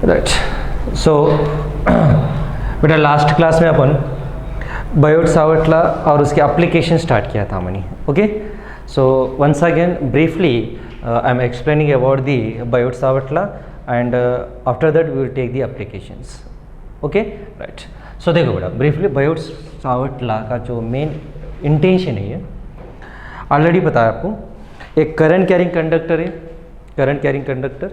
Right. सो बेटा last class में अपन Biot-Savart law और उसके एप्लीकेशन स्टार्ट किया था हमने। Okay, so once again briefly I am explaining about the Biot Savart law and after that we will take the applications. Okay right. So देखो बेटा briefly Biot-Savart law का जो मेन इंटेंशन है ऑलरेडी पता है आपको, एक करंट कैरिंग कंडक्टर है, करंट कैरिंग कंडक्टर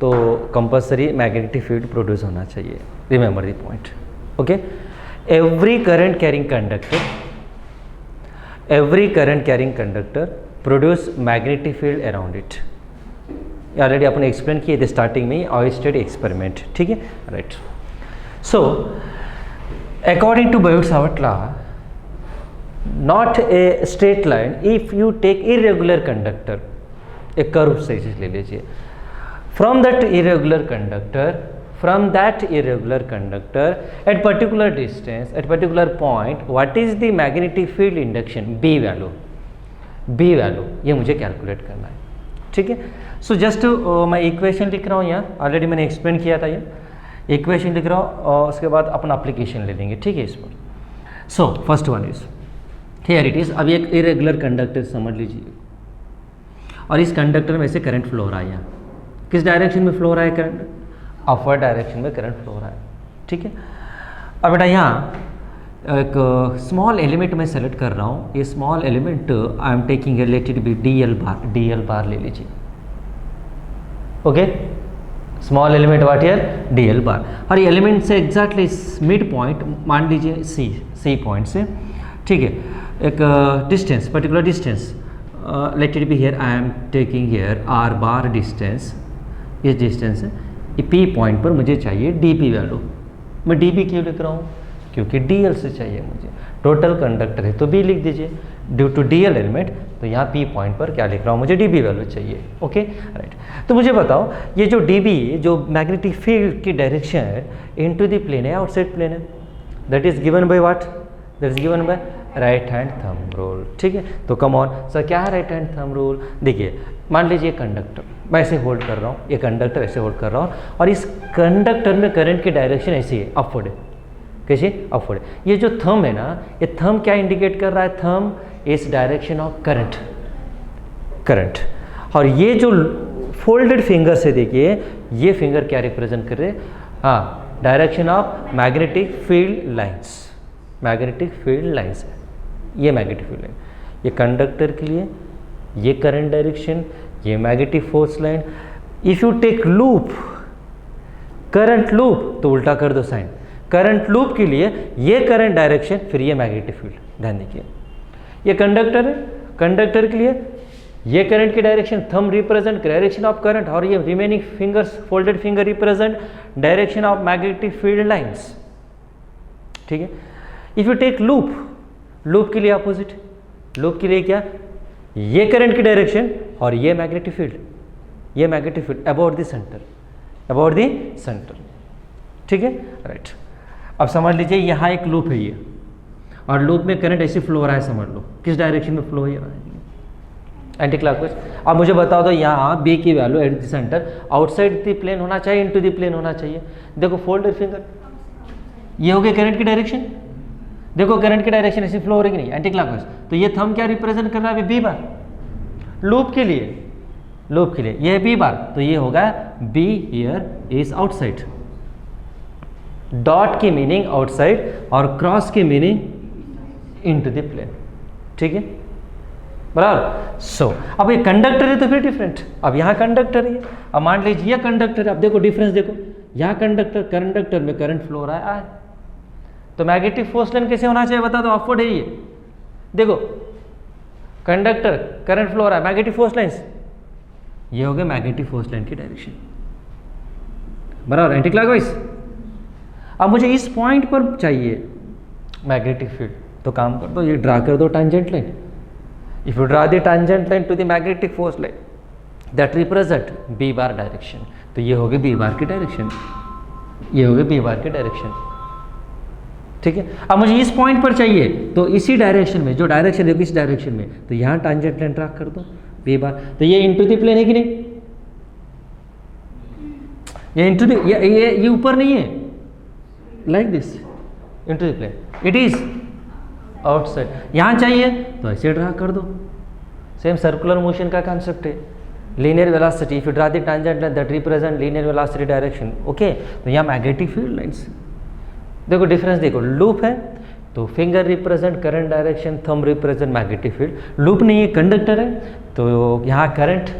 तो कंपल्सरी मैग्नेटिक फील्ड प्रोड्यूस होना चाहिए। Remember the point. Okay, every current carrying conductor produce magnetic field around it. Already आपने एक्सप्लेन किए थे स्टार्टिंग में ऑयस्टेड एक्सपेरिमेंट। ठीक है right. So according to Biot Savart law, not a straight line, if you take irregular conductor, एक curve से ले लीजिए, from that irregular conductor at particular distance, at particular point, what is the magnetic field induction? B value ये मुझे calculate करना है। ठीक है। सो जस्ट मैं इक्वेशन लिख रहा हूँ यहाँ, ऑलरेडी मैंने एक्सप्लेन किया था, ये इक्वेशन लिख रहा हूँ और उसके बाद अपन एप्लीकेशन ले लेंगे। ठीक है इस पर। सो first one is here it is. अब एक इरेगुलर कंडक्टर समझ लीजिए और इस कंडक्टर में से करंट फ्लो हो रहा है। यहाँ किस डायरेक्शन में फ्लो हो रहा है करंट? अपवर्ड डायरेक्शन में करंट फ्लो हो रहा है। ठीक है। अब बेटा यहाँ एक स्मॉल एलिमेंट मैं सेलेक्ट कर रहा हूँ। ये small element I am taking related B D L bar ले लीजिए। Okay, small element what here D L bar, और ये एलिमेंट से एग्जैक्टली मिड पॉइंट मान लीजिए सी पॉइंट से। ठीक है, एक distance, particular distance late it be here, I am taking here are bar distance, ये डिस्टेंस है। ये पी पॉइंट पर मुझे चाहिए डी पी वैल्यू। मैं डी पी क्यों लिख रहा हूँ? क्योंकि डी एल से चाहिए मुझे। टोटल कंडक्टर है तो बी लिख दीजिए, due to D L element, तो यहाँ पी पॉइंट पर क्या लिख रहा हूँ? मुझे डी बी वैल्यू चाहिए। Okay right. तो मुझे बताओ ये जो डी बी, जो मैग्नेटिक फील्ड की डायरेक्शन है इनटू द प्लेन है, आउटसाइड प्लेन है, that is given by what? That is given by right hand thumb rule. ठीक है। तो कम ऑन सर, क्या है राइट हैंड थंब रूल? देखिए मान लीजिए कंडक्टर मैं ऐसे होल्ड कर रहा हूँ, ये कंडक्टर ऐसे होल्ड कर रहा हूँ और इस कंडक्टर में करंट की डायरेक्शन ऐसी है, अपवर्ड है। कैसे? अपवर्ड। ये जो थंब है ना, ये थंब क्या इंडिकेट कर रहा है? Thumb is direction of current. और ये जो फोल्डेड फिंगर से देखिए, ये फिंगर क्या रिप्रेजेंट कर रहे हैं? हाँ, direction of magnetic field lines. Magnetic field lines है ये, मैग्नेटिक फील्ड लाइन। ये कंडक्टर के लिए ये करंट डायरेक्शन, ये magnetic force line. If you take loop, current loop, तो उल्टा कर दो साइन। करंट लूप के लिए ये करंट डायरेक्शन, फिर ये मैग्नेटिक फील्ड। ध्यान देखिए, ये कंडक्टर है, कंडक्टर के लिए ये करंट की direction, thumb represent direction of current, और ये remaining fingers, folded finger represent direction of magnetic field lines. ठीक है। If you take loop, loop के लिए अपोजिट, लूप के लिए क्या? ये करंट की डायरेक्शन और ये मैग्नेटिक फील्ड, ये magnetic field about the centre, about the centre. ठीक है राइट। अब समझ लीजिए यहाँ एक लूप है ये, और लूप में करंट ऐसे फ्लो हो रहा है, समझ लो किस डायरेक्शन में फ्लो हो रहा है? Anti clockwise. अब मुझे बता दो यहाँ बी की value at the centre outside the plane होना चाहिए, इनटू द प्लेन होना चाहिए। देखो फोल्डेड फिंगर, ये हो गया करंट की डायरेक्शन। देखो करंट की डायरेक्शन ऐसे फ्लो हो रही कि नहीं? Anti clockwise. तो ये थंब क्या रिप्रेजेंट कर रहा है? B bar. लूप के लिए, लूप के लिए ये बी बार, तो ये होगा be here is outside. Dot की मीनिंग आउटसाइड और क्रॉस की मीनिंग इनटू द प्लेन। ठीक है बराबर। सो अब ये कंडक्टर है तो फिर डिफरेंट। अब यहाँ कंडक्टर है, अब मान लीजिए ये कंडक्टर है। अब देखो डिफरेंस, देखो यहाँ कंडक्टर में करंट फ्लो हो रहा है, तो मैग्नेटिक फोर्स लाइन कैसे होना चाहिए बता दो? अपवर्ड है ये। देखो कंडक्टर, करंट फ्लो हो रहा है, मैग्नेटिक फोर्स लाइंस, ये हो गया मैग्नेटिक फोर्स लाइन की डायरेक्शन बराबर, एंटी क्लॉकवाइज। अब मुझे इस पॉइंट पर चाहिए मैग्नेटिक फील्ड, तो काम कर दो, ये ड्रा कर दो tangent line. If you draw the tangent line to the magnetic force line that represent B bar direction, तो ये हो गई बी बार की डायरेक्शन, ये हो गई बी बार की डायरेक्शन। ठीक है। अब मुझे इस पॉइंट पर चाहिए, तो इसी डायरेक्शन में, जो डायरेक्शन देखो इस डायरेक्शन में, तो यहाँ टेंजेंट लाइन ड्रा कर दो बी बार, तो ये इनटू द प्लेन है कि नहीं? ये इंटू द ये ऊपर नहीं है, like this into the plane, it is outside. यहाँ चाहिए तो ऐसे ड्रा कर दो, सेम सर्कुलर मोशन का कॉन्सेप्ट है। Linear velocity, if you draw the tangent line that represent linear velocity direction, okay. तो यहाँ मैग्नेटिक फील्ड लाइन्स, देखो डिफरेंस देखो, लूप है तो finger represent current direction, thumb represent magnetic field. Loop नहीं है, कंडक्टर है तो यहाँ current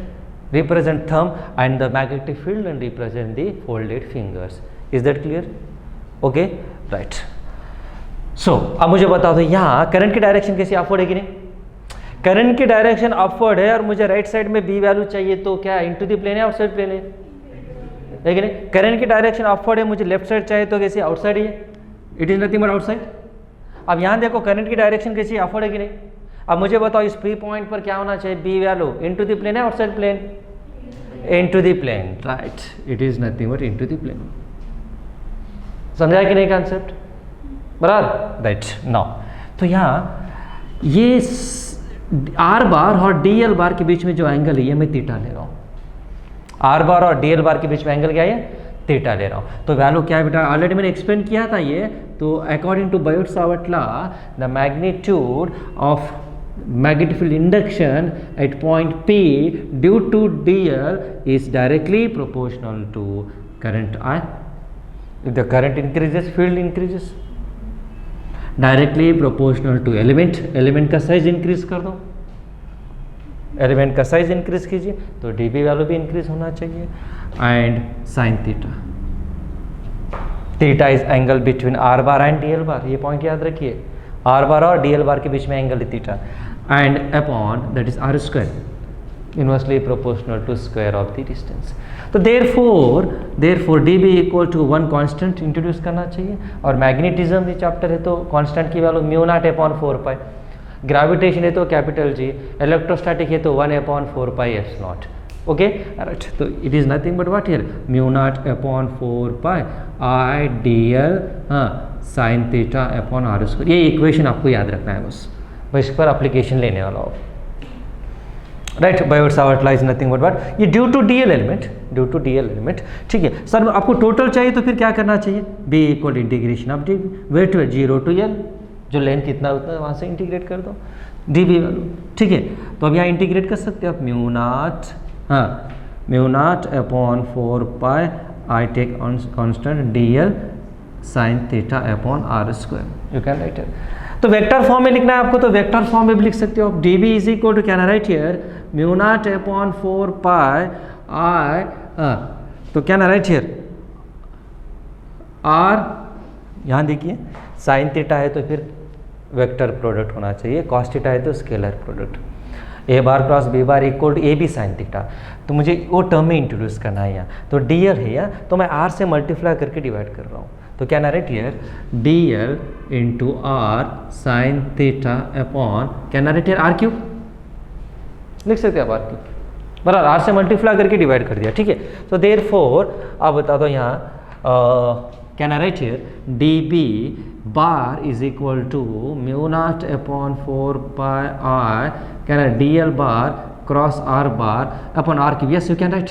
represent thumb and the magnetic field and represent the folded fingers. Is that clear? Okay, right. So अब मुझे बता दो यहाँ करंट की डायरेक्शन कैसी, अपवर्ड है कि नहीं? करंट की डायरेक्शन अपवर्ड है और मुझे राइट साइड में बी वैल्यू चाहिए, तो क्या इनटू द प्लेन है, आउटसाइड प्लेन है कि नहीं? करंट की डायरेक्शन अपवर्ड है, मुझे लेफ्ट साइड चाहिए तो कैसे, आउटसाइड ही है, it is nothing but outside. अब यहाँ देखो करंट की डायरेक्शन कैसी, अपवर्ड है कि नहीं? अब मुझे बताओ इस प्री पॉइंट पर क्या होना चाहिए, B value into the plane है, outside plane, into the plane, right, it is nothing but into the plane. समझा कि नहीं कॉन्सेप्ट? बराबर, राइट। नाउ तो यहाँ ये आर बार और डी एल बार के बीच में जो एंगल है ये मैं थीटा ले रहा हूँ। आर बार और डी एल बार के बीच में एंगल क्या है, थीटा ले रहा हूँ। तो वैल्यू क्या है बेटा, ऑलरेडी मैंने एक्सप्लेन किया था ये। तो according to Biot Savart law, the magnitude of magnetic field induction at point P due to dl is directly proportional to current I. If the current increases, field increases. Directly proportional to element का size increase कर दो, element का size increase कीजिए तो dB value भी increase होना चाहिए। And sine theta, theta is angle between are bar and D L बार, ये पॉइंट याद रखिए, आर बार और डी एल बार के बीच में एंगल है theta, and upon that is R square, inversely proportional to square of the distance. तो therefore dB equal to 1 constant introduce करना चाहिए। और मैग्नेटिज्म ये चैप्टर है तो कांस्टेंट की value mu naught upon 4 pi, gravitation है तो कैपिटल G, इलेक्ट्रोस्टैटिक है तो 1 upon 4 pi F naught, okay, right. तो it is nothing but what here, mu naught upon 4 pi I D L sine theta upon R square. ये equation आपको याद रखना है बस, मैं इस पर एप्लीकेशन लेने वाला हूँ, right. Biot-Savart law is nothing but what, ये ड्यू टू डीएल एलिमेंट, ठीक है। सर आपको टोटल चाहिए तो फिर क्या करना चाहिए, B equal integration of D way to 0 to L, जो लेंथ कितना उतना वहाँ से इंटीग्रेट कर दो डी बी वैल्यू, ठीक है। तो अब यहाँ इंटीग्रेट कर सकते हो आप, mu naught upon 4 pi I take constant D L sine theta upon R square, you can write it. तो वेक्टर फॉर्म में लिखना है आपको, तो वेक्टर फॉर्म में भी लिख सकते हो आप, D B is equal to, can write here, mu naught upon 4 pi I, तो कैन राइट हियर आर, यहाँ देखिए साइन थीटा है तो फिर वेक्टर प्रोडक्ट होना चाहिए, कॉस थीटा है तो scalar product, A bar cross B bar equal to A B sine theta. तो मुझे वो टर्म में इंट्रोड्यूस करना है यहाँ, तो डी एल है यहाँ, तो मैं आर से मल्टीप्लाई करके डिवाइड कर रहा हूँ। तो क्या ना right here D L into R sine theta upon, क्या ना राइट हियर आर क्यूब, लिख सकते हैं आप आर क्यूब, बराबर आर से मल्टीप्लाई करके डिवाइड कर दिया, ठीक है। तो देयरफॉर आप बता दो यहाँ can I write here D B bar is equal to mu naught upon 4 pi I, can I D L bar cross R bar upon R cube, yes you can write.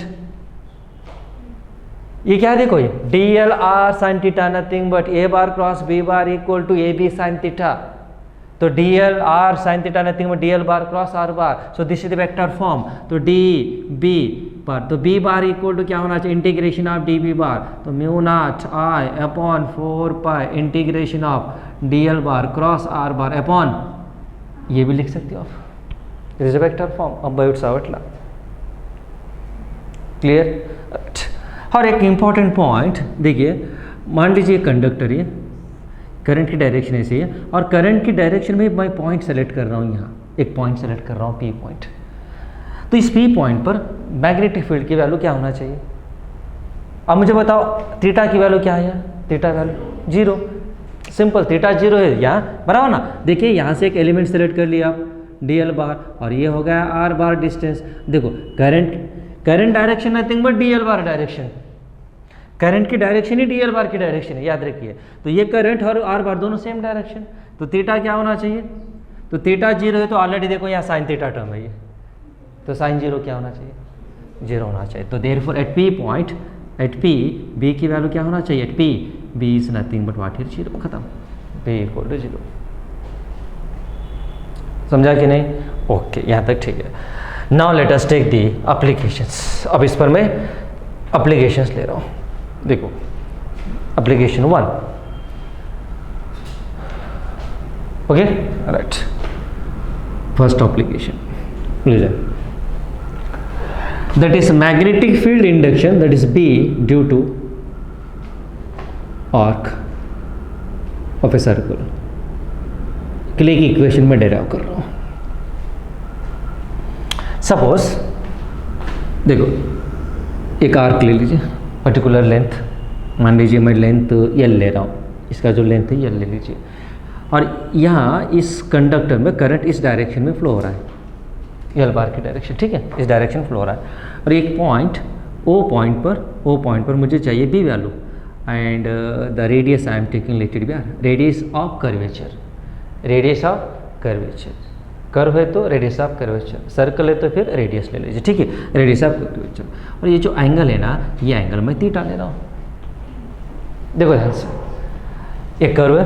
ये क्या देखो, ये D L R sine theta nothing but A bar cross B bar equal to A B sine theta, तो D L R sine theta nothing but D L bar cross R bar, so this is the vector form. तो D B bar, तो B bar equal to क्या होना चाहिए, integration of D B bar, तो mu naught I upon 4 pi integration of D L bar cross R bar upon, ये भी लिख सकते हो आप, this is a vector form of Biot Savart law, clear. और एक इंपॉर्टेंट पॉइंट देखिए, मान लीजिए कंडक्टर ये करंट की डायरेक्शन ऐसी है और करंट की डायरेक्शन में मैं पॉइंट सेलेक्ट कर रहा हूँ, यहाँ एक पॉइंट सेलेक्ट कर रहा हूँ पी पॉइंट। तो इस पी पॉइंट पर मैग्नेटिक फील्ड की वैल्यू क्या होना चाहिए, अब मुझे बताओ थीटा की वैल्यू क्या है, थीटा वैल्यू 0, सिंपल, थीटा 0 है यहाँ, बराबर ना। देखिए यहाँ से एक एलिमेंट सेलेक्ट कर लिया आप डी एल बार, और ये हो गया आर बार डिस्टेंस। देखो current direction nothing but D L bar direction, current की डायरेक्शन ही डी एल बार की डायरेक्शन है, याद रखिए। तो ये करंट और आर बार दोनों सेम डायरेक्शन, तो थीटा क्या होना चाहिए, तो थीटा 0 है, तो ऑलरेडी देखो यहाँ साइन थीटा टर्म है ये, तो साइन 0 क्या होना चाहिए, 0 होना चाहिए। तो therefore at P point at P B की वैल्यू क्या होना चाहिए? At P B is nothing but what is 0, खत्म, बी इक्वल टू 0। समझा कि नहीं? ओके, यहाँ तक ठीक है। Now let us take the applications. अब इस पर मैं एप्लीकेशंस ले रहा हूँ। देखो application 1, okay right. First application that is magnetic field induction, that is B due to arc of a circle। Clay की इक्वेशन में डेराइव कर रहा हूँ। सपोज देखो एक आर्क ले लीजिए, पर्टिकुलर लेंथ, मान लीजिए मैं लेंथ L ले रहा हूँ, इसका जो लेंथ है L ले लीजिए, और यहाँ इस कंडक्टर में करंट इस डायरेक्शन में फ्लो हो रहा है, L बार की डायरेक्शन, ठीक है, इस डायरेक्शन फ्लो हो रहा है। और एक पॉइंट O पॉइंट पर मुझे चाहिए B value, and the radius I am taking let it be R, radius of curvature, radius of curvature, curve है तो रेडियस ऑफ कर्वेचर, सर्कल है तो फिर रेडियस ले लीजिए, ठीक है, रेडियस ऑफ कर्वेचर। और ये जो एंगल है ना, ये एंगल मैं थीटा ले रहा हूँ। देखो ध्यान से, एक कर्व है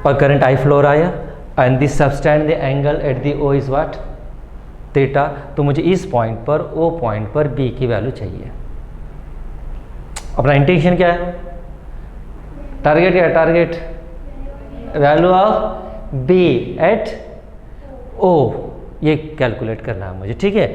और करंट आई फ्लो रहा है, and this subtends the angle at the O is what? Theta. तो मुझे इस पॉइंट पर O पॉइंट पर B की वैल्यू चाहिए। अपना इंटेंशन क्या है? टारगेट क्या है? Target value of B at O, ये कैलकुलेट करना है मुझे, ठीक है।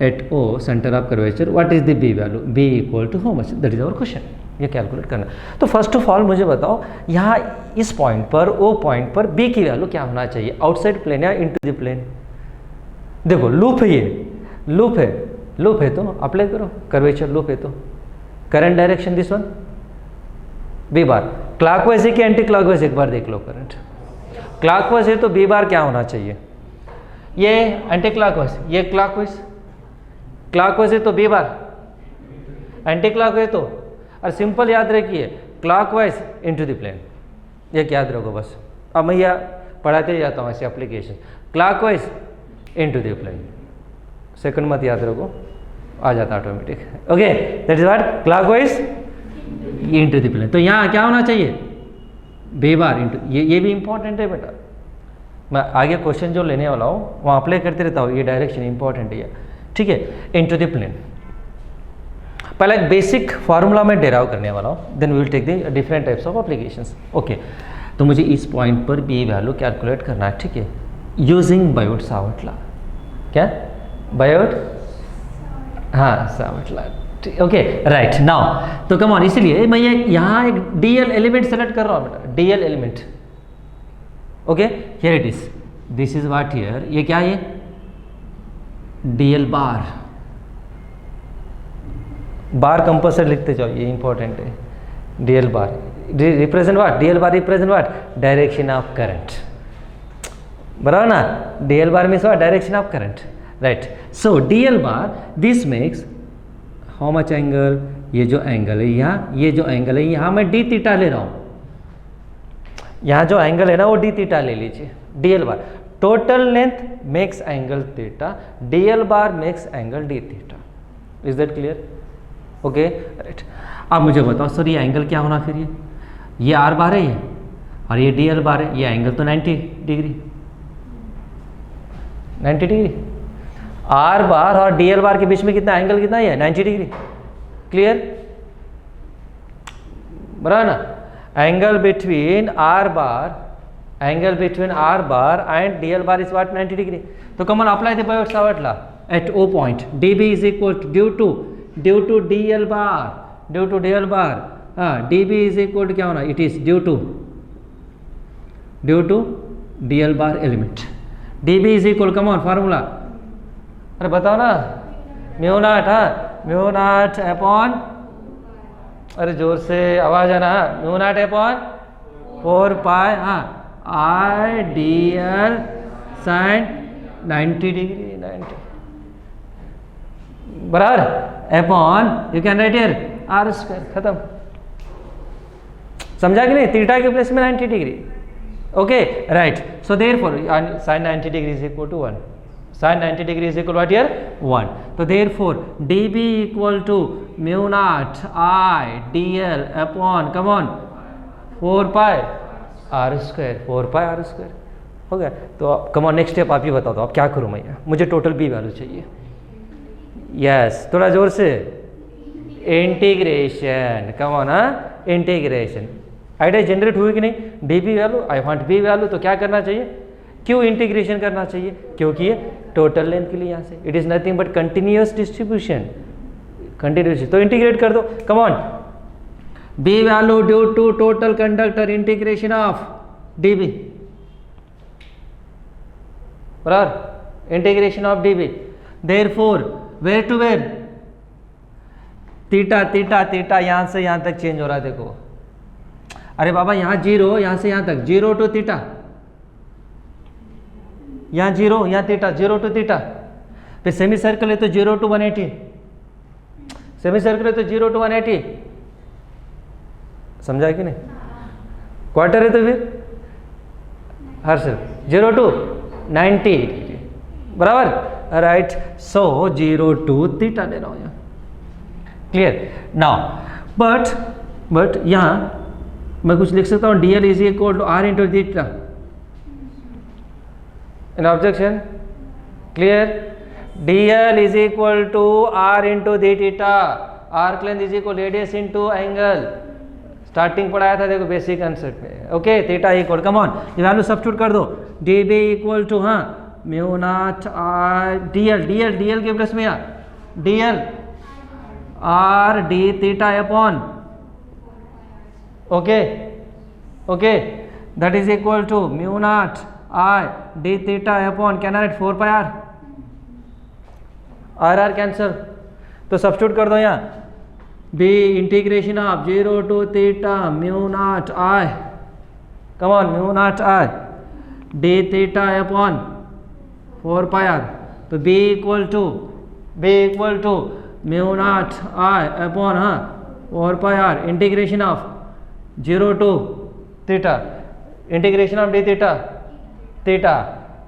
At O centre of curvature, what is the B value? B equal to how much? That is our question, ये कैलकुलेट करना। तो फर्स्ट ऑफ ऑल मुझे बताओ, यहाँ इस पॉइंट पर O पॉइंट पर B की वैल्यू क्या होना चाहिए? आउटसाइड प्लेन या इनटू द प्लेन? देखो लूप है, ये लूप है तो अप्लाई करो, कर्वेचर लूप है तो current direction this one B bar, clockwise है कि एंटी क्लॉकवाइज? एक बार देख लो, करंट क्लॉकवाइज है तो B बार क्या होना चाहिए? ये एंटी क्लॉकवाइज, ये क्लॉकवाइज है तो B बार, एंटी क्लॉकवाइज तो, और सिंपल याद रखिए क्लॉकवाइज इनटू द प्लेन, ये याद रखो बस। अब मैं यह पढ़ाते जाता हूँ ऐसे application, clockwise into the plane, second मत याद रखो, आ जाता automatic, okay, that is what? Clockwise into the plane. तो यहाँ क्या होना चाहिए? B बार इनटू, ये भी इंपॉर्टेंट है बेटा, मैं आगे क्वेश्चन जो लेने वाला हूँ वहाँ अप्लाई करते रहता हूँ, ये डायरेक्शन इंपॉर्टेंट है, ठीक है, इनटू द प्लेन। पहले एक बेसिक फार्मूला में डेराइव करने वाला हूँ, then we will take the different types of applications, okay. तो मुझे इस पॉइंट पर B वैल्यू कैलकुलेट करना है, ठीक है, यूजिंग बायोट-सावर्ट लॉ। क्या? बायोट, हाँ Savart law, okay right. Now तो कम ऑन, इसलिए मैं ये यहाँ एक DL एलिमेंट सेलेक्ट कर रहा हूँ बेटा, DL element, okay, here it is, this is what here, ये क्या है? DL बार, बार कंपल्सरी लिखते जाओ, ये इंपॉर्टेंट है। DL bar represent what? DL bar represent what? Direction of current, बराबर ना? DL bar means what? Direction of current, right. So DL bar, this makes how much angle? ये जो एंगल है यहाँ, ये जो एंगल है यहाँ मैं d थीटा ले रहा हूँ, यहाँ जो एंगल है ना वो d थीटा ले लीजिए, DL bar, total length makes angle theta, DL bar makes angle d theta. Is that clear? Okay right. अब मुझे बताओ सर ये एंगल क्या होना? फिर ये R बार है ये, और ये DL बार है, ये एंगल तो 90 डिग्री, 90 डिग्री। R बार और DL बार के बीच में कितना एंगल, कितना है? 90 डिग्री। क्लियर? बराबर ना? Angle between R bar and DL bar is what? 90 degree. तो come on apply the Biot Savart law at O point, DB is equal due to DL bar, DB is equal to क्या होना? It is due to DL bar element, DB is equal, come on formula, अरे बताओ ना, mu naught, हाँ mu naught upon, अरे जोर से आवाज आना, म्यू नॉट अपॉन 4 पाई, हाँ I DL साइन 90 डिग्री, 90 बराबर upon, you can write here R square, खत्म। समझा कि नहीं? थीटा के प्लेस में 90 degree, okay right. So therefore sine 90 degree is equal to 1, sin 90 degree is equal what here 1. तो therefore dB equal to mu naught I dl upon come on 4 pi r square, 4 pi r square हो गया. तो come on next step आप ही बता दो, अब क्या करूँ मैं, मुझे टोटल b वैल्यू चाहिए. यस थोड़ा जोर से, integration come on, integration. Idea generate हुई कि नहीं, dB value I want b value, तो क्या करना चाहिए, क्यों इंटीग्रेशन करना चाहिए, क्योंकि ये टोटल लेंथ के लिए यहाँ से it is nothing but continuous distribution, continuous. तो इंटीग्रेट कर दो, come on, b value due to total conductor integration of dB, बराबर integration of dB. Therefore where to where, theta theta theta यहाँ से यहाँ तक चेंज हो रहा है. देखो अरे बाबा यहाँ 0, यहाँ से यहाँ तक 0 टू थीटा, यहाँ 0, यहाँ थीटा, 0 टू थीटा. फिर सेमी सर्कल है तो 0 टू 180, सेमी सर्कल है तो 0 टू 180, समझा कि नहीं. क्वार्टर है तो फिर हर सिर्फ 0 टू 90 बराबर, राइट. सो 0 टू थीटा ले रहा हूँ यहाँ, क्लियर नाउ. बट यहाँ मैं कुछ लिख सकता हूँ, dl is equal to r into theta. Any objection, clear. dl is equal to r into theta, arc length is equal radius into angle. Starting पढ़ाया था देखो बेसिक कंसेप्ट में. Okay theta equal, come on ये value substitute कर दो, dB equal to हाँ mu naught r dl के plus में यहाँ dl r d theta upon, okay that is equal to mu naught I d theta upon can write 4 pi r cancer. तो substitute कर दो यहाँ, b integration of 0 to theta mu naught I, come on mu naught I d theta upon 4 pi r. तो b equal to mu naught I upon 4 pi r integration of 0 to theta, integration of d theta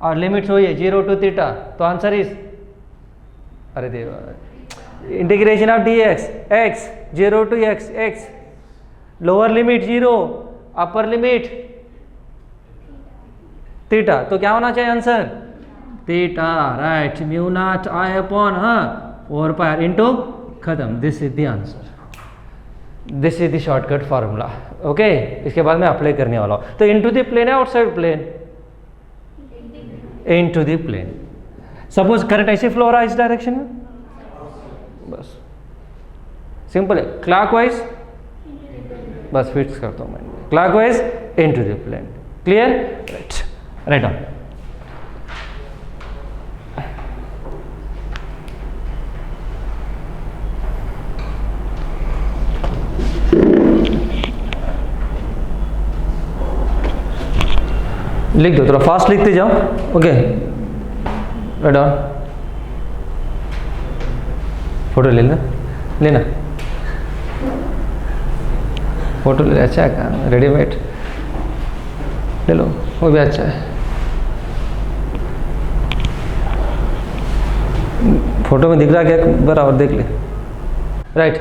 और limits हुई है 0 to theta. तो answer is, अरे देवा, integration of dx x 0 to x, lower limit 0, upper limit theta. तो क्या होना चाहिए answer, theta, right. Mu naught I upon 4 pi r into, खत्म. This is the answer, this is the shortcut formula. Okay इसके बाद मैं apply करने वाला हूँ. तो इनटू द प्लेन है outside plane, into the plane. Suppose current ऐसे फ्लो हो रहा है इस डायरेक्शन में, बस सिंपल है, क्लॉकवाइज, बस फिक्स करता हूँ मैं, clockwise into the plane. Clear, right, right on. लिख दो, थोड़ा फास्ट लिखते जाओ. Okay right on. फोटो लेना फोटो ले, अच्छा है रेडीमेड ले लो, वो भी अच्छा है. फोटो में दिख रहा क्या, बराबर देख ले, राइट.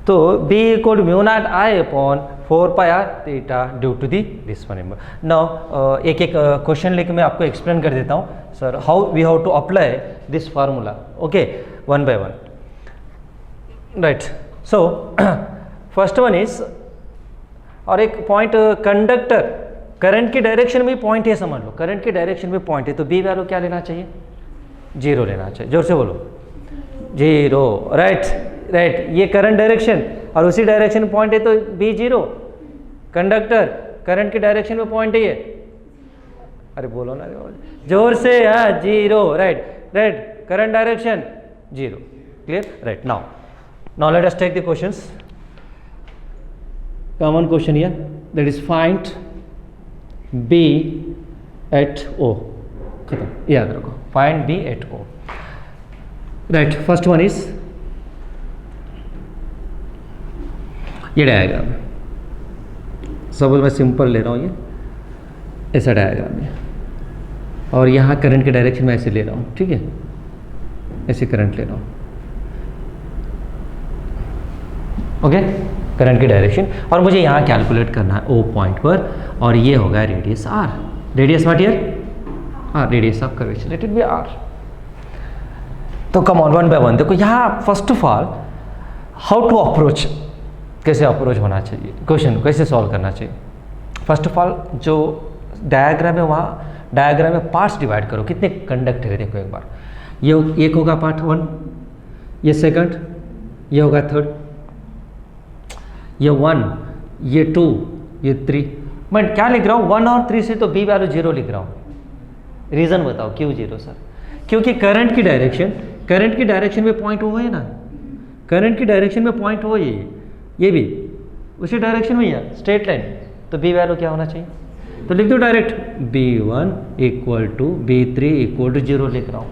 तो b equal mu naught I upon 4 pi r theta due to this one number. Now एक क्वेश्चन लेके मैं आपको एक्सप्लेन कर देता हूँ sir, how we have to apply this formula. Okay one by one, right. So first one is, और एक point conductor current की डायरेक्शन में पॉइंट है, समझ लो करंट की डायरेक्शन में पॉइंट है, तो b वैल्यू क्या लेना चाहिए, 0 लेना चाहिए. जोर से बोलो, 0, राइट. ये करंट डायरेक्शन और उसी डायरेक्शन में पॉइंट है तो b 0. कंडक्टर करंट की डायरेक्शन में पॉइंट है ये, अरे बोलो ना जोर से, 0, right. Current direction 0. Clear, right. Now let us take the questions. Common question here, that is find b at O. खत्म, याद रखो, find b at O. Right. First one is ये डायग्राम. सपोज मैं सिंपल ले रहा हूँ, ये ऐसा डायग्राम है. और यहाँ करंट के डायरेक्शन में ऐसे ले रहा हूँ, ठीक है, ऐसे करंट ले रहा हूँ, ओके, करंट की डायरेक्शन, और मुझे यहाँ कैलकुलेट करना है ओ पॉइंट पर, और ये होगा radius R, radius what here R, radius of curvature, let it be R. तो come on one by one देखो यहाँ, first of all how to approach, कैसे अप्रोच होना चाहिए, क्वेश्चन कैसे सॉल्व करना चाहिए। फर्स्ट ऑफ ऑल जो डायग्राम है वहाँ डायग्राम में पार्ट्स डिवाइड करो, कितने कंडक्टर है देखो एक बार, ये एक होगा पार्ट 1, ये सेकंड, ये होगा थर्ड, ये 1, ये 2, ये 3। मैं क्या लिख रहा हूँ 1 और 3 से, तो बी वैल्यू 0 लिख रहा हूँ। रीज़न बताओ क्यों 0 सर? क्योंकि करंट की डायरेक्शन में पॉइंट वो है ना, करंट की डायरेक्शन में पॉइंट वो ये भी उसी डायरेक्शन में ही है, स्ट्रेट लाइन, तो बी वैल्यू क्या होना चाहिए? तो लिख दो direct, B1 equal to B3 equal to 0 लिख रहा हूँ,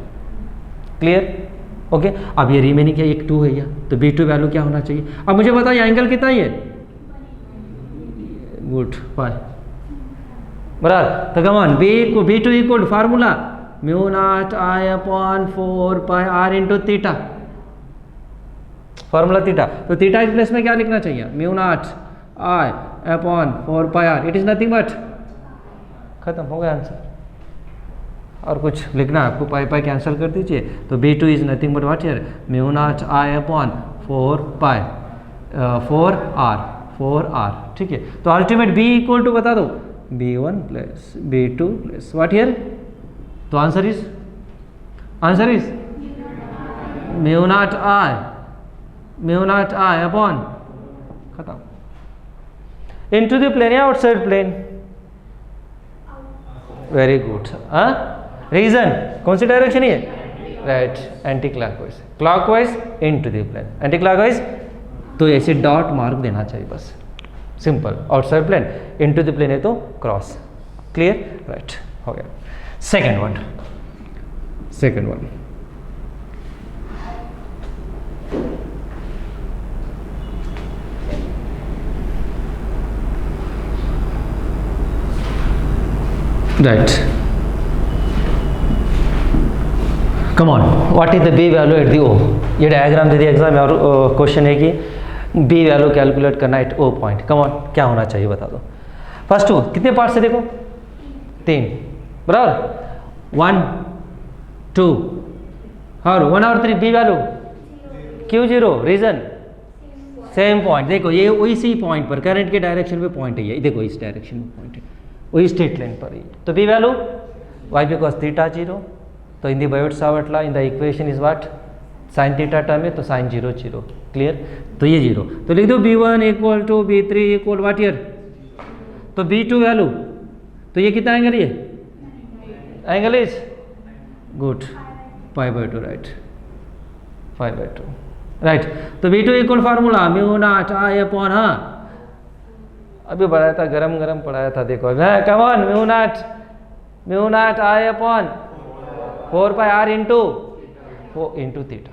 क्लियर? ओके, अब ये रिमेनिंग क्या, एक 2 है या, तो B2 वैल्यू क्या होना चाहिए? अब मुझे बताओ ये एंगल कितना ही है, गुड, पाई, बराबर। तो कमान B2 equal formula mu naught I upon 4 pi R into theta, formula theta, तो थीटा के प्लेस में क्या लिखना चाहिए? Mu naught I upon 4 pi R, it is nothing but, खत्म हो गया आंसर। और कुछ लिखना है आपको, पाई पाई कैंसिल कर दीजिए, तो B2 is nothing but what here, mu naught I upon 4 pi 4R, ठीक है। तो अल्टीमेट B इक्वल टू बता दो, B1 plus B2 plus what here, तो answer is mu naught I upon, खत्म, इनटू द प्लेन या outside plane, very good. हाँ, reason कौन सी डायरेक्शन है? Right, anticlockwise, clockwise into the plane, anti clockwise, तो ऐसे डॉट मार्क देना चाहिए बस, simple. Outside plane into the plane है तो क्रॉस, क्लियर, राइट, हो गया। Second one right, come on, what is the B value at the ओ, ये डायग्राम दे दिया एग्जाम में, और क्वेश्चन है कि बी वैल्यू कैलकुलेट करना at O point, come on, क्या होना चाहिए बता दो। फर्स्ट कितने पार्ट से देखो, 3, बराबर, 1 2 और 1 और 3, बी वैल्यू क्यों 0, रीजन सेम पॉइंट, देखो ये वही पॉइंट पर करंट के डायरेक्शन में पॉइंट है, ये देखो इस डायरेक्शन में पॉइंट है, वही स्ट्रेट लाइन पर ही, तो B value why because theta 0, तो in the Biot Savart law in the equation is what, sine theta term है तो साइन 0 0, क्लियर, तो ये 0, तो लिख दो B1 equal to B3 equal what here, तो B2 वैल्यू, तो ये कितना एंगल, ये angle is good π/2, right, π/2, right, तो B2 equal formula mu naught I upon, हाँ अभी पढ़ाया था, गरम पढ़ाया था, देखो come on, mu naught I upon 4 pi R into theta,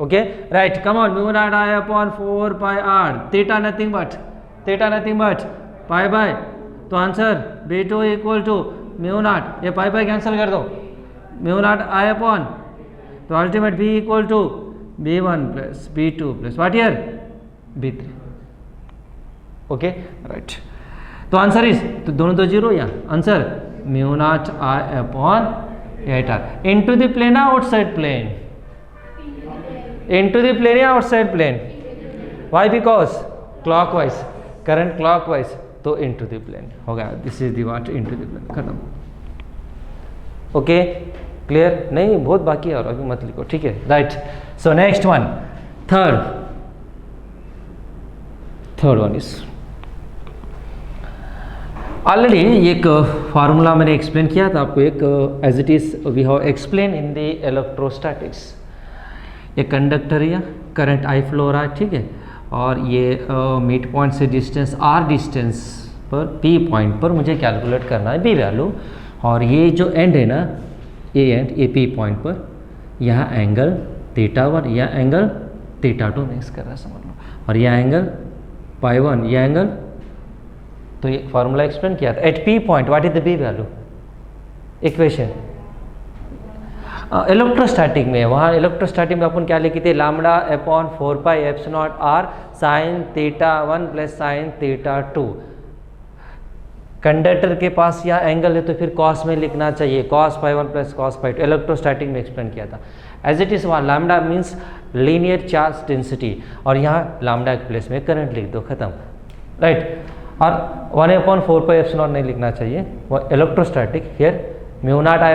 okay, right, come on, mu naught I upon 4 pi R, theta nothing but pi by, तो answer B2 equal to mu naught, ये pi cancel कर दो, mu naught I upon, तो ultimate B equal to B1 plus B2 plus what here B3, okay, right, तो answer is, तो दोनों तो 0 या, answer mu naught I upon 8R into the plane outside plane, into the plane या outside plane, why because clockwise, current clockwise, तो into the plane हो गया, this is the what, into the plane, खत्म, okay, clear, नहीं बहुत बाकी है और अभी मत लिखो, ठीक है, right. So next one, third one is already एक फार्मूला मैंने एक्सप्लेन किया था आपको, एक as it is we have explain in the electrostatics, एक कंडक्टर या करंट I फ्लो हो रहा है, ठीक है, और ये मिड पॉइंट से डिस्टेंस R डिस्टेंस पर P पॉइंट पर मुझे कैलकुलेट करना है B वैल्यू, और ये जो एंड है ना, ये एंड ए P पॉइंट पर, यहाँ एंगल θ1, यह एंगल θ2 मिक्स कर रहा है समझ लो, और यह एंगल π1, यह एंगल, तो ये फार्मूला एक्सप्लेन किया था, at P point what is the B value, equation electrostatic में, वहाँ इलेक्ट्रोस्टैटिक में अपन क्या लिखे थे, lambda upon 4 pi epsilon naught R sine theta 1 plus sine theta 2। Conductor के पास या एंगल है तो फिर कॉस में लिखना चाहिए, cos pi 1 plus cos pi 2। Electrostatic में एक्सप्लेन किया था। एज इट इज वहाँ lambda means linear charge density, और यहाँ लैम्डा के प्लेस में करंट लिख दो, खत्म, राइट। और 1/4 पाई एप्सिलॉन नहीं लिखना चाहिए, वो electrostatic, here mu naught I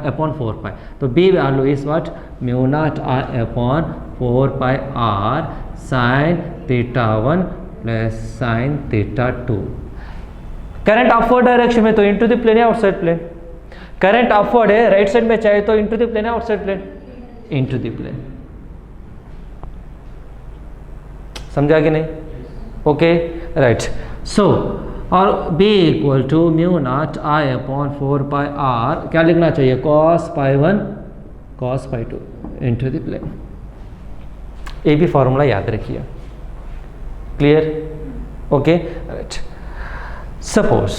upon 4 pi. तो B value is what, mu naught I upon 4 pi R sine theta 1 plus sine theta 2। Current upward direction में तो इनटू द प्लेन है, outside plane. Current upward है, right side में चाहिए तो into the plane है, outside plane, into the plane. समझा कि नहीं? Okay, right. सो और b equal to mu naught I upon 4 pi R, क्या लिखना चाहिए, cos pi 1 cos pi 2 into the plane. ये भी फॉर्मूला याद रखिए, क्लियर? Okay, right. सपोज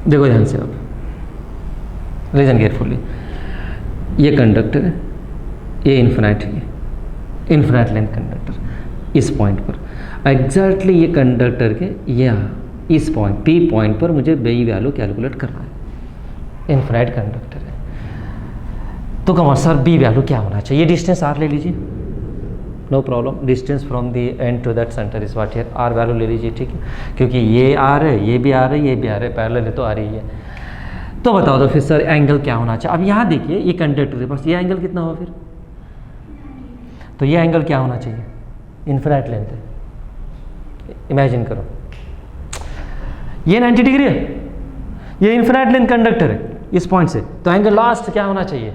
देखो ध्यान से, अब लिसन केयरफुली, ये कंडक्टर है, ये इन्फिनाइट है, इन्फिनाइट लेंथ कंडक्टर। इस पॉइंट पर एग्जैक्टली ये कंडक्टर के या इस पॉइंट P पॉइंट पर मुझे बी वैल्यू कैलकुलेट करना है। इन्फिनाइट कंडक्टर है तो कमर सर बी वैल्यू क्या होना चाहिए? डिस्टेंस r ले लीजिए, no problem. Distance from the end to that centre is what here, r value ले लीजिए, ठीक है, क्योंकि ये r है, ये भी r है, ये भी r है, पैरेलल है तो आ रही है। तो बताओ तो फिर सर एंगल क्या होना चाहिए? अब यहाँ देखिए, ये कंडक्टर के पास ये एंगल कितना हो, फिर तो ये एंगल क्या होना चाहिए? इन्फिनाइट लेंथ है, इमेजिन करो, ये 90 डिग्री है, ये इन्फिनाइट लेंथ कंडक्टर है इस पॉइंट से, तो एंगल लास्ट क्या होना चाहिए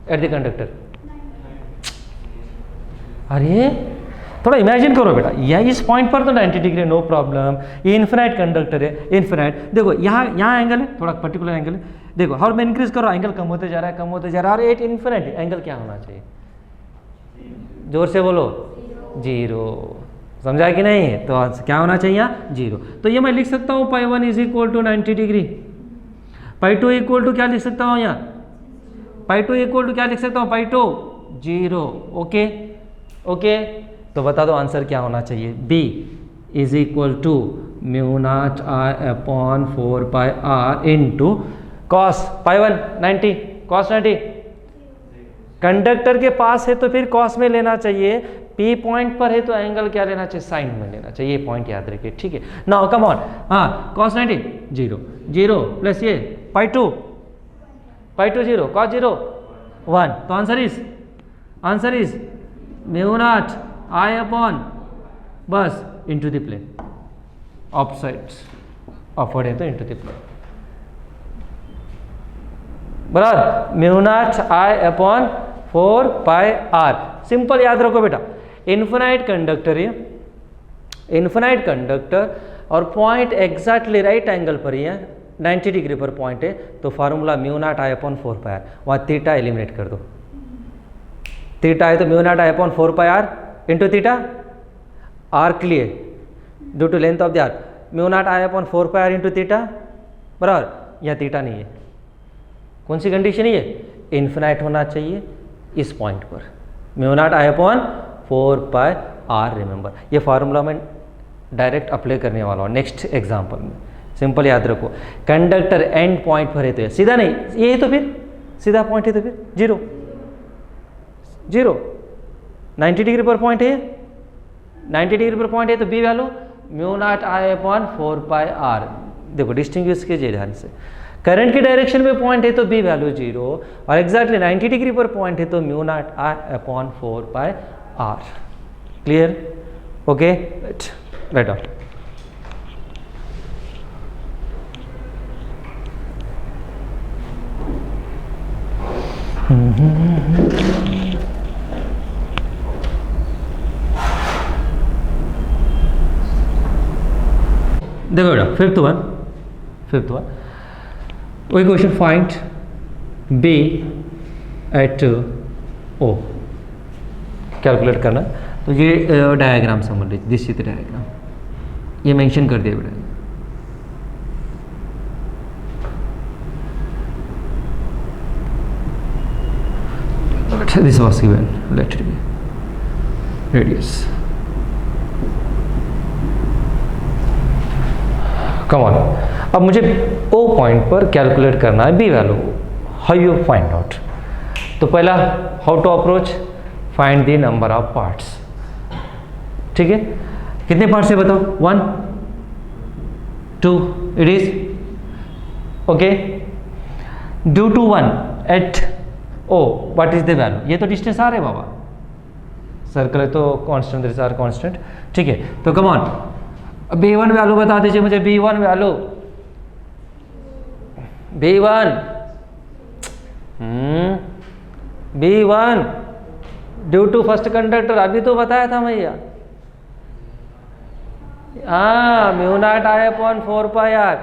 एट द कंडक्टर? अरे थोड़ा इमेजिन करो बेटा, यह इस पॉइंट पर तो 90 डिग्री, नो प्रॉब्लम, ये इन्फिनाइट कंडक्टर है, इन्फिनाइट। देखो यहाँ एंगल है, थोड़ा पर्टिकुलर एंगल है, देखो हर में इंक्रीज करो, एंगल कम होते जा रहा है, कम होते जा रहा है, और एट इन्फिनाइट एंगल क्या होना चाहिए? जोर से बोलो, 0। समझा कि नहीं? तो क्या होना चाहिए यहाँ? 0। तो ये मैं लिख सकता हूँ pi 1 is equal to 90 degree, pi 2 equal to क्या लिख सकता हूँ यहाँ, पाई 2 इक्वल टू क्या लिख सकता हूँ, पाई 2 0। ओके ओके, तो बता दो आंसर क्या होना चाहिए? B is equal to mu naught I upon 4 pi R into cos pi 1 90 cos 90। Conductor के पास है तो फिर कॉस में लेना चाहिए, P पॉइंट पर है तो एंगल क्या लेना चाहिए? साइन में लेना चाहिए। ये पॉइंट याद रखिए, ठीक है। नाउ कम ऑन, हाँ, कॉस 90 0 0 प्लस ये पाई 2 0 कॉस 0 1। तो answer is mu naught I upon बस into the plane, of sides upward है तो इनटू द प्लेन, बराबर। Mu naught I upon 4 pi R, simple याद रखो बेटा। इन्फिनाइट कंडक्टर है, इन्फिनाइट कंडक्टर, और पॉइंट एग्जैक्टली राइट एंगल पर ही है, 90 डिग्री पर पॉइंट है, तो formula mu naught I upon 4 pi R, वहाँ थीटा एलिमिनेट कर दो। थीटा है तो mu naught I upon 4 pi R into theta, R clear due to length of the arc, mu naught I upon 4 pi R into theta, बराबर। यह theta नहीं है, कौन सी कंडीशन है? इन्फिनाइट होना चाहिए इस पॉइंट पर, mu naught I upon 4 pi R. Remember, ये फार्मूला मैं डायरेक्ट अप्लाई करने वाला हूँ नेक्स्ट एग्जाम्पल में, सिंपल याद रखो। कंडक्टर एंड पॉइंट पर है तो सीधा नहीं, ये तो फिर सीधा पॉइंट है तो फिर 0 0, 90 डिग्री पर पॉइंट है, 90 डिग्री पर पॉइंट है तो B value mu naught I upon 4 pi R. देखो डिस्टिंग्विश कीजिए ध्यान से, करंट की डायरेक्शन में पॉइंट है तो बी वैल्यू 0, और एग्जैक्टली 90 डिग्री पर पॉइंट है तो mu naught I upon 4 pi R. Clear? Okay, right down. देखो बेटा, फिफ्थ वन वही question, find B at O, calculate करना। तो ये डायग्राम समझ लीजिए, दिस इज द डायग्राम, ये मेंशन कर दिया बेटा। this was given, let it be radius. Come on, अब मुझे O पॉइंट पर कैलकुलेट करना है B value. How you find out? तो पहला, how to approach, find the number of parts. ठीक है, कितने पार्ट्स है बताओ? 1 2 it is okay. Due to 1 at O what is the value? ये तो डिस्टेंस आ रहे बाबा, सर्कल है तो कांस्टेंट, दिस आर कांस्टेंट. ठीक है, तो कम ऑन, B1 वैल्यू बता दीजिए मुझे. B1 value, B1 B1 due to first conductor, अभी तो बताया था भैया. हाँ, mu naught I upon 4 pi R.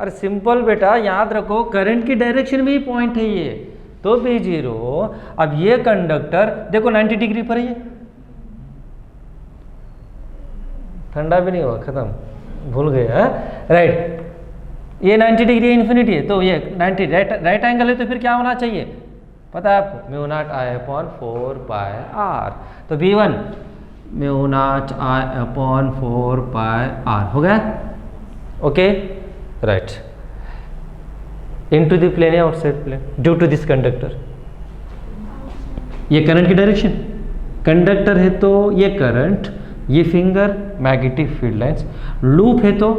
अरे सिंपल बेटा, याद रखो करंट की डायरेक्शन में ही पॉइंट है ये, तो B0. अब ये कंडक्टर देखो 90 डिग्री पर है, ये ठंडा भी नहीं हुआ, खत्म, भूल गए. राइट, ये 90 डिग्री इन्फिनिटी है, तो ये 90 राइट एंगल है, तो फिर क्या होना चाहिए पता है आपको? Mu naught I upon 4 pi R. तो B1 mu naught I upon 4 pi R हो गया. Okay, right. Into the plane या outside plane due to this conductor. ये करंट की डायरेक्शन, कंडक्टर है तो ये करंट, ये finger magnetic field lines, loop है तो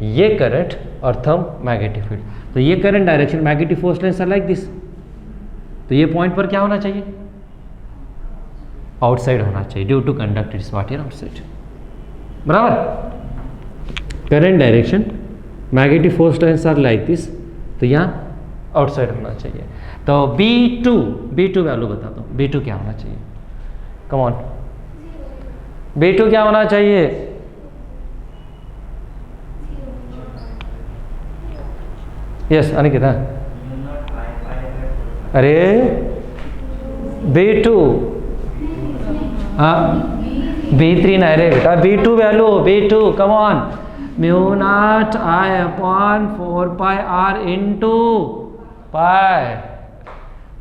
ये करंट और थंब मैग्नेटिक फील्ड. तो ये current direction, magnetic force lines are like this. तो ये पॉइंट पर क्या होना चाहिए? आउटसाइड होना चाहिए, due to conductor is what here outside. बराबर. Current direction, magnetic force lines are like this, तो यहाँ आउटसाइड होना चाहिए. तो B2 वैल्यू बता दो. B2 क्या होना चाहिए? कम ऑन, B2 क्या होना चाहिए? यस अनिकेत. अरे B2, हाँ B3 नहीं रे बेटा, B2 value, B2 come on. Mu naught I upon 4 pi R into pi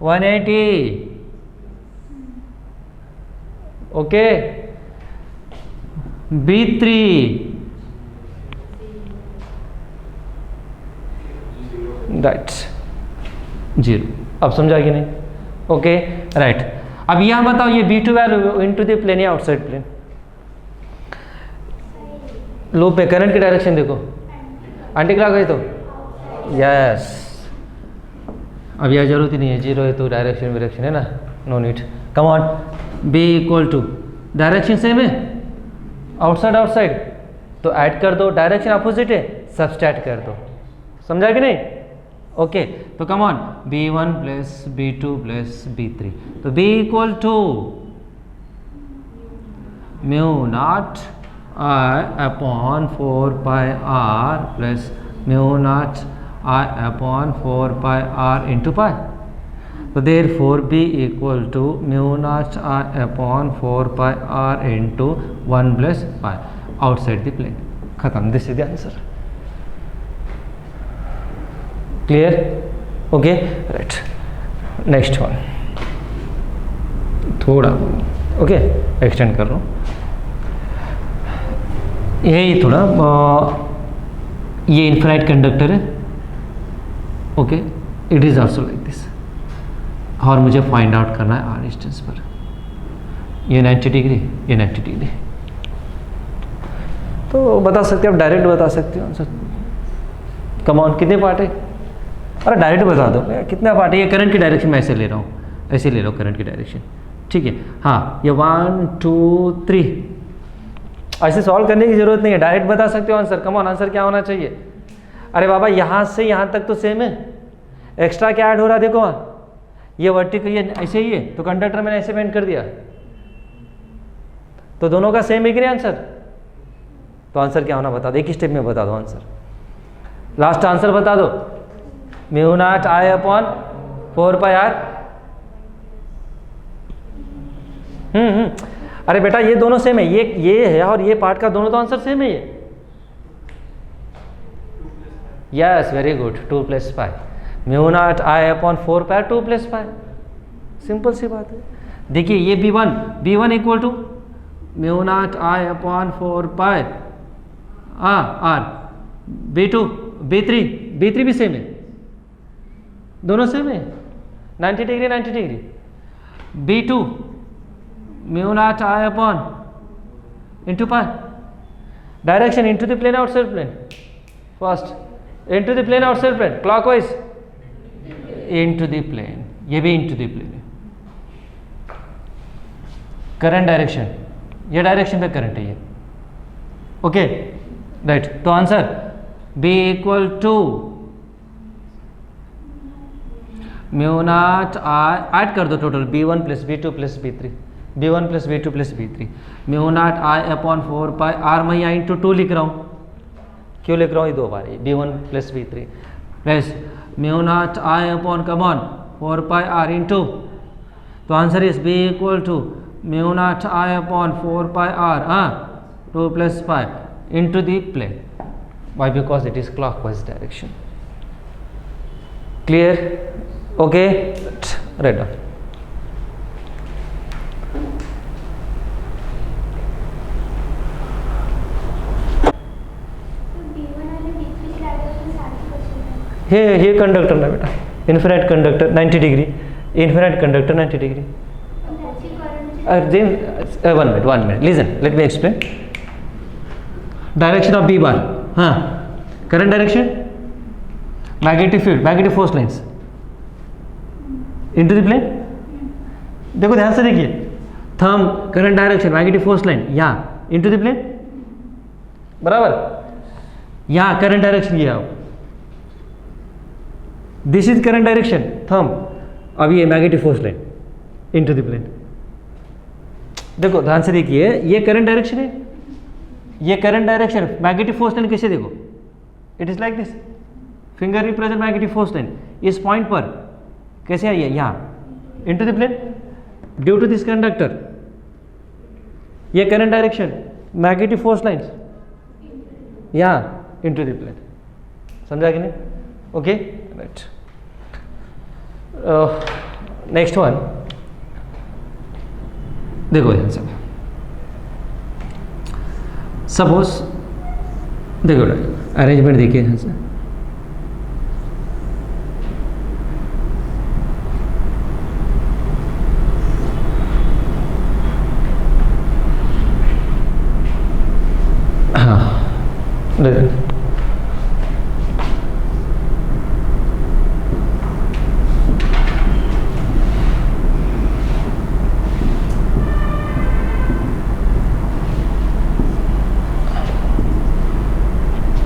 180. Okay. B3 right 0. अब समझा कि नहीं? Okay, right. अब यहां बताओ, ये B2 value into the plane या आउटसाइड प्लेन. लूप में करंट की डायरेक्शन देखो, एंटी क्लॉकवाइज तो यस. अब यह जरूरत ही नहीं है, 0 है तो डायरेक्शन है ना, no need. Come on, B equal to direction same है, आउटसाइड, तो ऐड कर दो. डायरेक्शन अपोजिट है, सब्सट्रैक्ट कर दो. समझा कि नहीं? ओके, तो come on, B1 plus B2 plus B3. तो B equal to mu naught I upon 4 pi R plus mu naught I upon 4 pi R into pi. तो therefore B equal to mu naught I upon 4 pi R into 1 plus pi outside the plane. खत्म. This is the answer. Clear? Okay, right. Next one थोड़ा okay extend कर रहा हूँ. यही थोड़ा ये infinite conductor है. Okay, it is also like this. और मुझे फाइंड आउट करना है आर डिस्टेंस पर. ये 90 डिग्री, ये 90 डिग्री. तो बता सकते हो आप, डायरेक्ट बता सकते हो आंसर. कम ऑन, कितने पार्ट है? अरे डायरेक्ट बता दो कितना पार्ट है. ये करंट की डायरेक्शन में ऐसे ले रहा हूँ, ऐसे ले रहा हूँ करंट की डायरेक्शन. ठीक है, हाँ, ये 1 2 3 ऐसे सॉल्व करने की जरूरत नहीं है, डायरेक्ट बता सकते हो आंसर. कम ऑन, आंसर क्या होना चाहिए? अरे बाबा यहाँ से यहाँ तक तो सेम है, एक्स्ट्रा क्या ऐड हो रहा है देखो. ये वर्टिकल, ये ऐसे ही है, तो कंडक्टर मैंने ऐसे पेंट कर दिया, तो दोनों का सेम है कि नहीं आंसर? तो आंसर क्या होना बता दो, एक ही स्टेप में बता दो आंसर. लास्ट आंसर बता दो. Mu naught I upon 4 pi R. अरे बेटा ये दोनों सेम है, ये है और ये पार्ट का दोनों तो आंसर सेम है. ये yes, very good. 2 plus pi. Mu naught I upon 4 pi 2 plus pi. Simple सी बात है. देखिए ये B1 equal to mu naught I upon 4 pi R, B2 B3 भी सेम है, दोनों सेम है, 90 degree 90 degree. B2 mu naught I upon into pi, direction into the plane outside plane, first into the plane outside plane, clockwise into the plane, ये भी into the plane है। Current direction, ये direction पे current है ये, okay right. तो answer B equal to mu naught I, add कर दो total B1 plus B2 plus B3, B1 plus B2 plus B3, mu naught I upon 4 pi R, मैं यहाँ into 2 लिख रहा हूँ, क्यों लिख रहा हूँ ये दो बार, B1 plus B3 plus mu naught I upon come on 4 pi R into, तो answer is B equal to mu naught I upon 4 pi R 2 plus pi into the plane, why because it is clockwise direction. Clear? Okay right down. हे conductor ना बेटा, infinite conductor 90 degree, infinite conductor 90 degree. One minute, listen, let me explain. Direction of B bar, current direction, magnetic field, magnetic force lines into the plane। देखो ध्यान से देखिए, thumb current direction magnetic force line यहाँ into the plane, बराबर, यहाँ current direction ये आओ, this is current direction thumb, अब ये magnetic force line into the plane. देखो ध्यान से देखिए, ये करंट डायरेक्शन है, ये current direction, magnetic force line कैसे देखो, it is like this, finger represent magnetic force line, इस पॉइंट पर कैसे आई है, यहाँ into the plane due to this conductor, ये current direction, magnetic force lines यहाँ इनटू द प्लेन, समझा कि नहीं? Okay right. नेक्स्ट वन देखो यहाँ से, सपोज देखो अरेंजमेंट देखिए यहाँ से,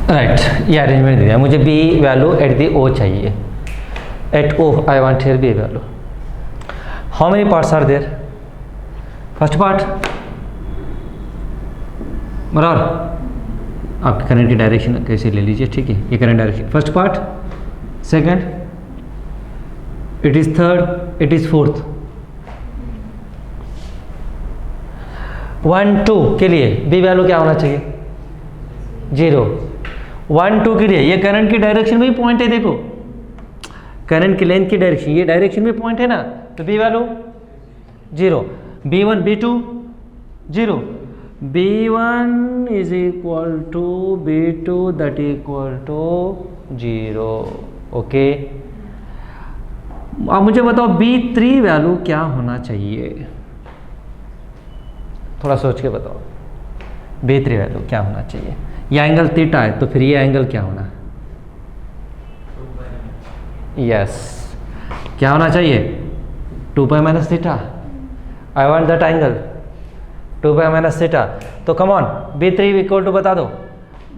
राइट, ये अरेंजमेंट दिया मुझे, B value at the O चाहिए, at O I want here B value. How many parts are there? First part बराबर, आपके करंट की डायरेक्शन कैसे ले लीजिए, ठीक है, ये current direction first part, second it is third, it is fourth. 1 2 के लिए बी वैल्यू क्या होना चाहिए? 0। 1 2 के लिए ये करंट की डायरेक्शन में ही पॉइंट है, देखो करंट की लेंथ की डायरेक्शन, ये डायरेक्शन में पॉइंट है ना, तो B value 0। B1 B2 0, B1 is equal to B2 that equal to 0। Okay, अब मुझे बताओ B3 वैल्यू क्या होना चाहिए, थोड़ा सोच के बताओ, B3 वैल्यू क्या होना चाहिए? ये एंगल थीटा है, तो फिर ये एंगल क्या होना है? यस, क्या होना चाहिए? 2 pi minus theta, I want that angle 2 pi minus theta. तो come on, B3 equal to बता दो,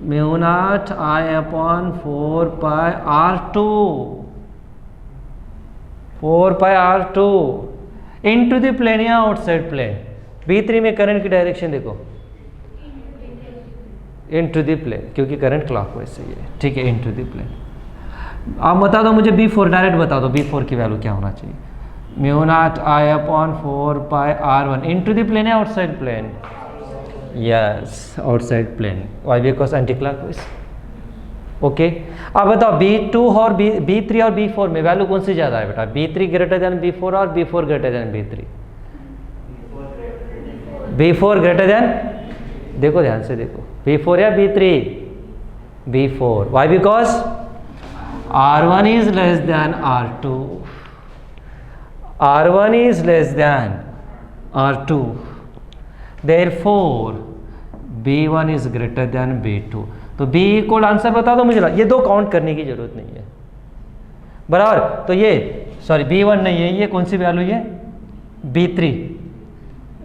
mu naught I upon 4 pi R2, 4 pi R2 into the plane या आउटसाइड प्लेन। B3 में करंट की direction देखो, into the plane, क्योंकि current clockwise से है, ठीक है, इनटू द प्लेन। आप बता दो मुझे B4, डायरेक्ट बता दो B4 की वैल्यू क्या होना चाहिए? Mu naught I upon 4 pi R1 into the plane या outside plane? Yes, outside plane, why because anti clockwise. Okay, अब बताओ B2 और B3 और B4 में वैल्यू कौन सी ज़्यादा है बेटा? B3 ग्रेटर देन B4 और B4 greater than B3? B4 greater than, देखो ध्यान से देखो, B4 या B3, B4, why because R1 is less than R2, R1 is less than R2, therefore B1 is greater then B2। तो B equal answer बता दो मुझे, ये दो काउंट करने की जरूरत नहीं है, बराबर। तो ये सॉरी B1 नहीं है, ये कौन सी वैल्यू है, B3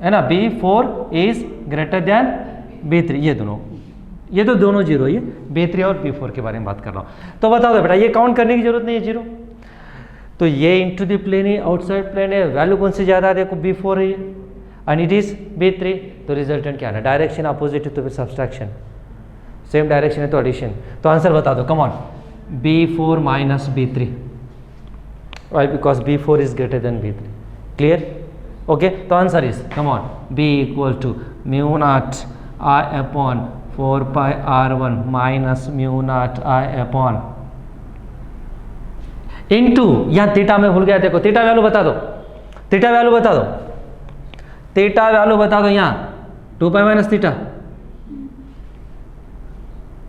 है ना, B4 is greater than B3, ये तो दोनों जीरो, ये B3 और B4 के बारे में बात कर रहा हूँ। तो बता दो बेटा, ये काउंट करने की जरूरत नहीं है जीरो, तो ये इनटू द प्लेन है, आउटसाइड प्लेन है, वैल्यू कौन सी ज़्यादा है, देखो B4 है एंड इट इज B3, तो रिजल्टेंट क्या है, डायरेक्शन अपोजिट है तो फिर सब्सट्रैक्शन, सेम डायरेक्शन है तो एडिशन। तो आंसर बता दो, come on, B4 minus B3, why because B4 is greater than B3, clear, okay. तो answer is, come on, B equal to mu naught I upon 4 pi R1 minus mu naught I upon into, यहाँ theta में भूल गया, देखो theta value बता दो, theta value बता दो, थीटा वैल्यू बता दो, यहाँ 2 pi minus theta,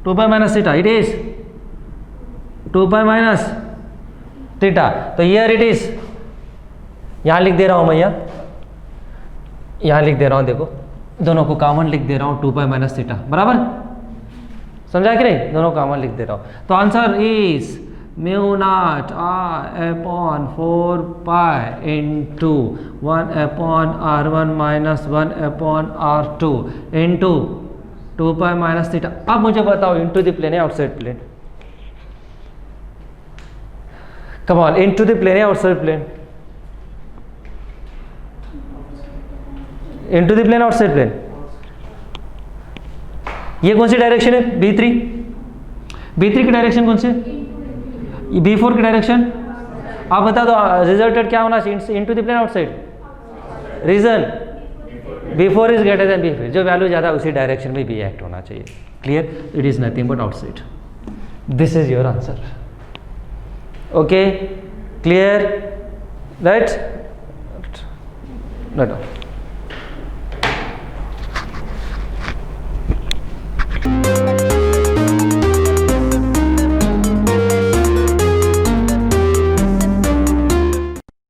2 pi minus theta, it is 2 pi minus theta. तो हियर इट इज, यहाँ लिख दे रहा हूँ मैं, यहाँ लिख दे रहा हूँ, देखो दोनों को कॉमन लिख दे रहा हूँ, 2 पाई माइनस थीटा, बराबर, समझा कि नहीं, दोनों कॉमन लिख दे रहा हूँ। तो answer is mu naught I upon 4 pi into 1 upon R1 minus 1 upon R2 into 2 pi minus theta. अब मुझे बताओ, इंटू द प्लेन है outside plane, come on, into the plane है outside plane, into the plane outside plane, ये कौन सी direction है, B3, B3 की डायरेक्शन कौन सी, B4 की डायरेक्शन, आप बता दो रिजल्टेड क्या होना चाहिए, into the plane outside, region B4 is greater than B3, जो वैल्यू ज़्यादा उसी डायरेक्शन में भी एक्ट होना चाहिए, clear, it is nothing but outside, this is your answer, okay, clear, right,